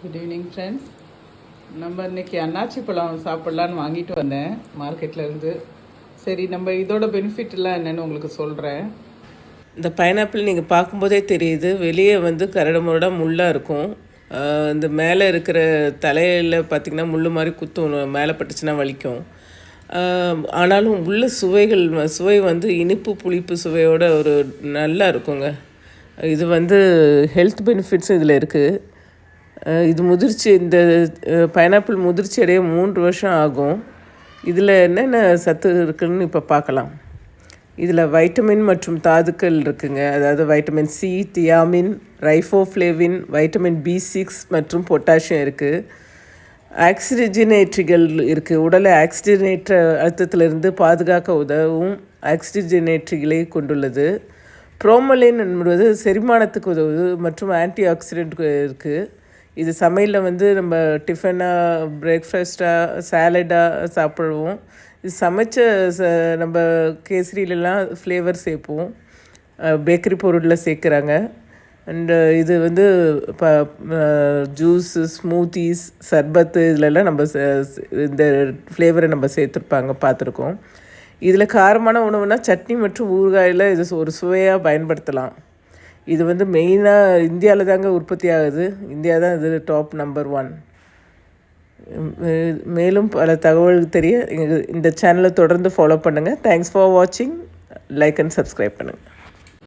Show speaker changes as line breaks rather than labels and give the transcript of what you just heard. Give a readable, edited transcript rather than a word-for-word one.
Good evening friends. நம்ம இன்றைக்கி அன்னாச்சி பழம் சாப்பிட்லான்னு வாங்கிட்டு வந்தேன் மார்க்கெட்லேருந்து. சரி, நம்ம இதோட பெனிஃபிட்லாம் என்னென்னு உங்களுக்கு சொல்கிறேன்.
இந்த பைனாப்பிள் நீங்கள் பார்க்கும்போதே தெரியுது, வெளியே வந்து கரடுமுரடாக முள்ளாக இருக்கும். இந்த மேலே இருக்கிற தலையில் பார்த்திங்கன்னா முள் மாதிரி குத்தும், மேலே பட்டுச்சுன்னா வலிக்கும். ஆனாலும் உள்ள சுவை வந்து இனிப்பு புளிப்பு சுவையோட ஒரு நல்லா இருக்குங்க. இது வந்து ஹெல்த் பெனிஃபிட்ஸும் இதில் இருக்குது. இது இந்த பைனாப்பிள் முதிர்ச்சி அடைய 3 வருஷம் ஆகும். இதில் என்னென்ன சத்து இருக்குதுன்னு இப்போ பார்க்கலாம். இதில் வைட்டமின் மற்றும் தாதுக்கள் இருக்குங்க. அதாவது vitamin C, thiamine, riboflavin, vitamin B6 மற்றும் பொட்டாசியம் இருக்குது. ஆக்சிஜனேற்றிகள் இருக்குது. உடலை ஆக்சிஜனேற்ற அழுத்தத்திலிருந்து பாதுகாக்க உதவும் ஆக்சிஜனேற்றிகளை கொண்டுள்ளது. ப்ரோமலின் என்பது செரிமானத்துக்கு உதவுது மற்றும் ஆன்டி ஆக்சிடென்ட் இருக்குது. இது சமையலில் வந்து நம்ம டிஃபனாக, பிரேக்ஃபாஸ்ட்டாக, சாலடாக சாப்பிடுவோம். இது சமைச்ச நம்ம கேசரியிலலாம் ஃப்ளேவர் சேர்ப்போம், பேக்கரி பொருளில் சேர்க்குறாங்க. அண்டு இது வந்து ஜூஸு, ஸ்மூத்தீஸ், சர்பத்து இதிலெல்லாம் நம்ம இந்த ஃப்ளேவரை நம்ம சேர்த்துருப்பாங்க, பார்த்துருக்கோம். இதில் காரமான உணவுனால் சட்னி மற்றும் ஊறுகாயில் இது ஒரு சுவையாக பயன்படுத்தலாம். இது வந்து மெயினாக இந்தியாவில் தாங்க உற்பத்தி ஆகுது. இந்தியா தான் இது டாப் நம்பர் 1. மேலும் பல தகவல்கள் தெரிய இந்த சேனலை தொடர்ந்து ஃபாலோ பண்ணுங்கள். தேங்க்ஸ் ஃபார் வாட்சிங். லைக் அண்ட் சப்ஸ்கிரைப் பண்ணுங்கள்.